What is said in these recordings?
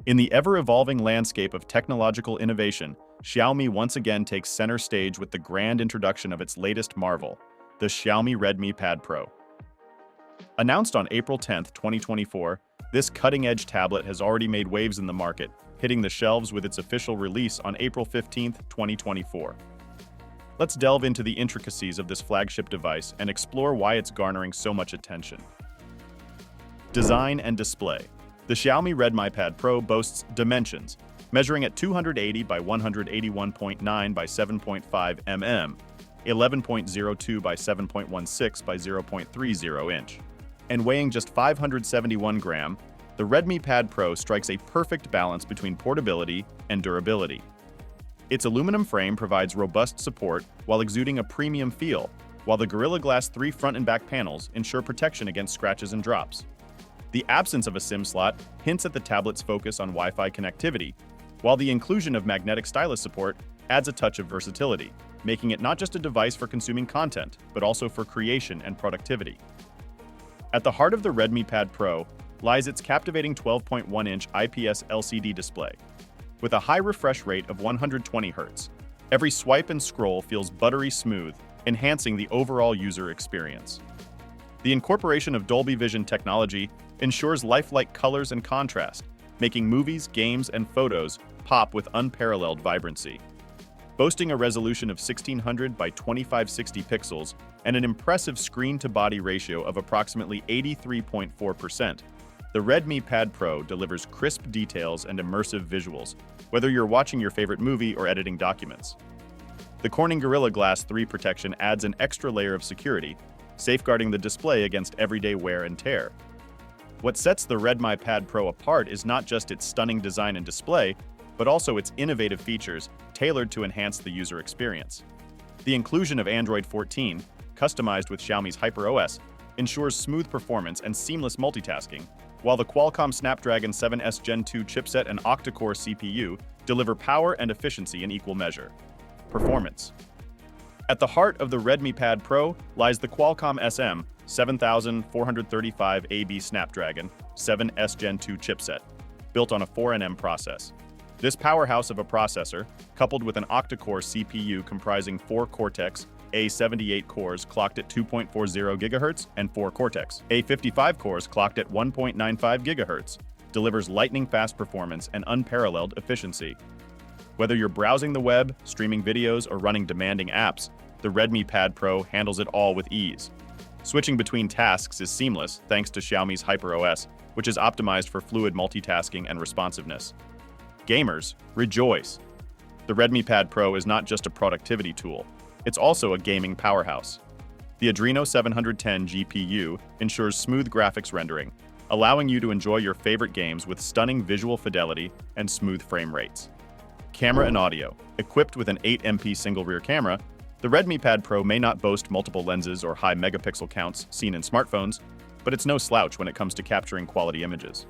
In the ever-evolving landscape of technological innovation, Xiaomi once again takes center stage with the grand introduction of its latest marvel, the Xiaomi Redmi Pad Pro. Announced on April 10, 2024, this cutting-edge tablet has already made waves in the market, hitting the shelves with its official release on April 15, 2024. Let's delve into the intricacies of this flagship device and explore why it's garnering so much attention. Design and display. The Xiaomi Redmi Pad Pro boasts dimensions, measuring at 280 by 181.9 by 7.5 mm, 11.02 by 7.16 by 0.30 inch. And weighing just 571 grams, the Redmi Pad Pro strikes a perfect balance between portability and durability. Its aluminum frame provides robust support while exuding a premium feel, while the Gorilla Glass 3 front and back panels ensure protection against scratches and drops. The absence of a SIM slot hints at the tablet's focus on Wi-Fi connectivity, while the inclusion of magnetic stylus support adds a touch of versatility, making it not just a device for consuming content, but also for creation and productivity. At the heart of the Redmi Pad Pro lies its captivating 12.1-inch IPS LCD display. With a high refresh rate of 120 Hz, every swipe and scroll feels buttery smooth, enhancing the overall user experience. The incorporation of Dolby Vision technology ensures lifelike colors and contrast, making movies, games, and photos pop with unparalleled vibrancy. Boasting a resolution of 1600 by 2560 pixels and an impressive screen-to-body ratio of approximately 83.4%, the Redmi Pad Pro delivers crisp details and immersive visuals, whether you're watching your favorite movie or editing documents. The Corning Gorilla Glass 3 protection adds an extra layer of security, safeguarding the display against everyday wear and tear. What sets the Redmi Pad Pro apart is not just its stunning design and display, but also its innovative features tailored to enhance the user experience. The inclusion of Android 14, customized with Xiaomi's HyperOS, ensures smooth performance and seamless multitasking, while the Qualcomm Snapdragon 7S Gen 2 chipset and octa-core CPU deliver power and efficiency in equal measure. Performance. At the heart of the Redmi Pad Pro lies the Qualcomm SM 7435AB Snapdragon 7S Gen 2 chipset, built on a 4nm process. This powerhouse of a processor, coupled with an octa-core CPU comprising 4 Cortex-A78 cores clocked at 2.40 GHz and 4 Cortex-A55 cores clocked at 1.95 GHz, delivers lightning-fast performance and unparalleled efficiency. Whether you're browsing the web, streaming videos, or running demanding apps, the Redmi Pad Pro handles it all with ease. Switching between tasks is seamless thanks to Xiaomi's HyperOS, which is optimized for fluid multitasking and responsiveness. Gamers, rejoice! The Redmi Pad Pro is not just a productivity tool, it's also a gaming powerhouse. The Adreno 710 GPU ensures smooth graphics rendering, allowing you to enjoy your favorite games with stunning visual fidelity and smooth frame rates. Camera and audio. Equipped with an 8MP single rear camera, the Redmi Pad Pro may not boast multiple lenses or high megapixel counts seen in smartphones, but it's no slouch when it comes to capturing quality images.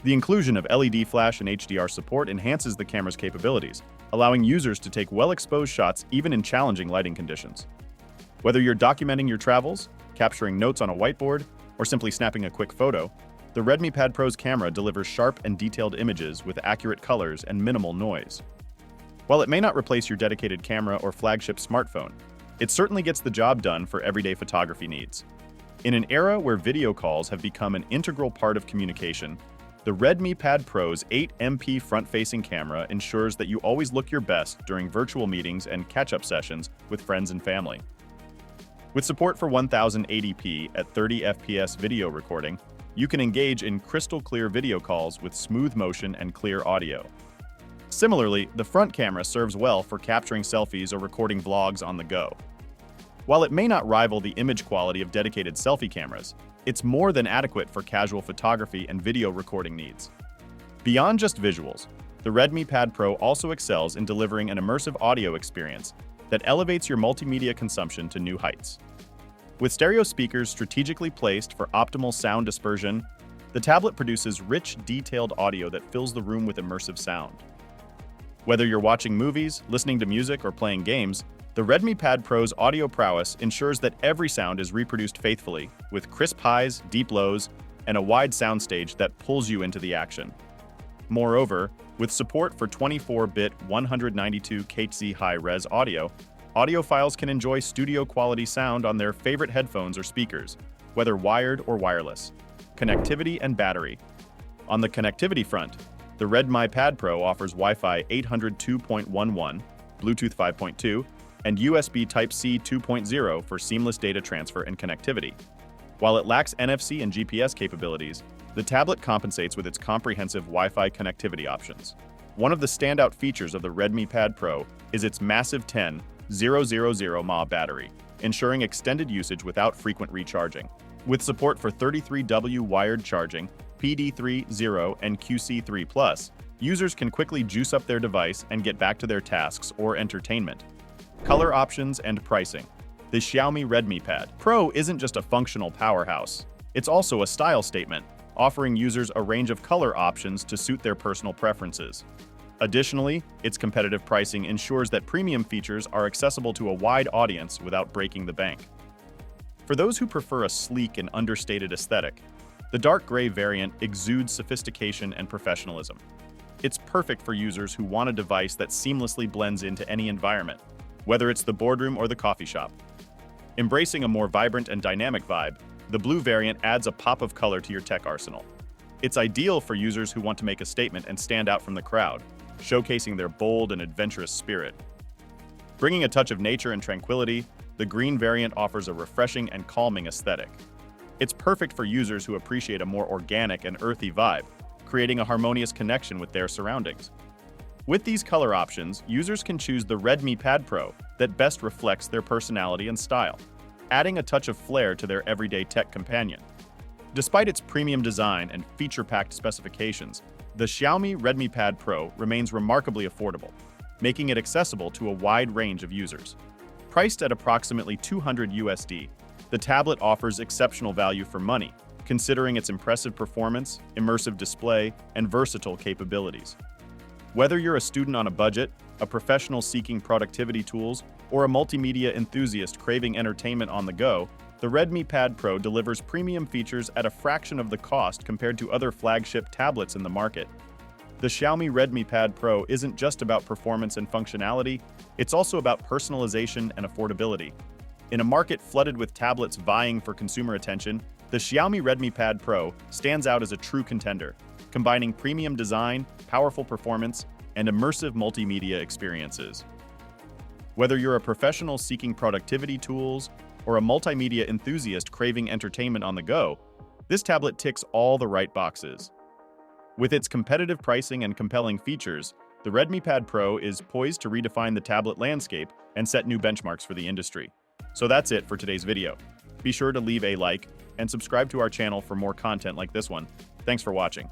The inclusion of LED flash and HDR support enhances the camera's capabilities, allowing users to take well-exposed shots even in challenging lighting conditions. Whether you're documenting your travels, capturing notes on a whiteboard, or simply snapping a quick photo, the Redmi Pad Pro's camera delivers sharp and detailed images with accurate colors and minimal noise. While it may not replace your dedicated camera or flagship smartphone, it certainly gets the job done for everyday photography needs. In an era where video calls have become an integral part of communication, the Redmi Pad Pro's 8MP front-facing camera ensures that you always look your best during virtual meetings and catch-up sessions with friends and family. With support for 1080p at 30 FPS video recording, you can engage in crystal-clear video calls with smooth motion and clear audio. Similarly, the front camera serves well for capturing selfies or recording vlogs on the go. While it may not rival the image quality of dedicated selfie cameras, it's more than adequate for casual photography and video recording needs. Beyond just visuals, the Redmi Pad Pro also excels in delivering an immersive audio experience that elevates your multimedia consumption to new heights. With stereo speakers strategically placed for optimal sound dispersion, the tablet produces rich, detailed audio that fills the room with immersive sound. Whether you're watching movies, listening to music, or playing games, the Redmi Pad Pro's audio prowess ensures that every sound is reproduced faithfully, with crisp highs, deep lows, and a wide soundstage that pulls you into the action. Moreover, with support for 24-bit 192 Hz high-res audio, audiophiles can enjoy studio-quality sound on their favorite headphones or speakers, whether wired or wireless. Connectivity and battery. On the connectivity front, the Redmi Pad Pro offers Wi-Fi 802.11, Bluetooth 5.2, and USB Type-C 2.0 for seamless data transfer and connectivity. While it lacks NFC and GPS capabilities, the tablet compensates with its comprehensive Wi-Fi connectivity options. One of the standout features of the Redmi Pad Pro is its massive 10,000 mAh battery, ensuring extended usage without frequent recharging. With support for 33W wired charging, PD3.0 and QC3+, users can quickly juice up their device and get back to their tasks or entertainment. Color options and pricing. The Xiaomi Redmi Pad Pro isn't just a functional powerhouse. It's also a style statement, offering users a range of color options to suit their personal preferences. Additionally, its competitive pricing ensures that premium features are accessible to a wide audience without breaking the bank. For those who prefer a sleek and understated aesthetic, the dark gray variant exudes sophistication and professionalism. It's perfect for users who want a device that seamlessly blends into any environment, whether it's the boardroom or the coffee shop. Embracing a more vibrant and dynamic vibe, the blue variant adds a pop of color to your tech arsenal. It's ideal for users who want to make a statement and stand out from the crowd, showcasing their bold and adventurous spirit. Bringing a touch of nature and tranquility, the green variant offers a refreshing and calming aesthetic. It's perfect for users who appreciate a more organic and earthy vibe, creating a harmonious connection with their surroundings. With these color options, users can choose the Redmi Pad Pro that best reflects their personality and style, adding a touch of flair to their everyday tech companion. Despite its premium design and feature-packed specifications, the Xiaomi Redmi Pad Pro remains remarkably affordable, making it accessible to a wide range of users. Priced at approximately $200, the tablet offers exceptional value for money, considering its impressive performance, immersive display, and versatile capabilities. Whether you're a student on a budget, a professional seeking productivity tools, or a multimedia enthusiast craving entertainment on the go, the Redmi Pad Pro delivers premium features at a fraction of the cost compared to other flagship tablets in the market. The Xiaomi Redmi Pad Pro isn't just about performance and functionality, it's also about personalization and affordability. In a market flooded with tablets vying for consumer attention, the Xiaomi Redmi Pad Pro stands out as a true contender, combining premium design, powerful performance, and immersive multimedia experiences. Whether you're a professional seeking productivity tools or a multimedia enthusiast craving entertainment on the go, this tablet ticks all the right boxes. With its competitive pricing and compelling features, the Redmi Pad Pro is poised to redefine the tablet landscape and set new benchmarks for the industry. So that's it for today's video. Be sure to leave a like and subscribe to our channel for more content like this one. Thanks for watching.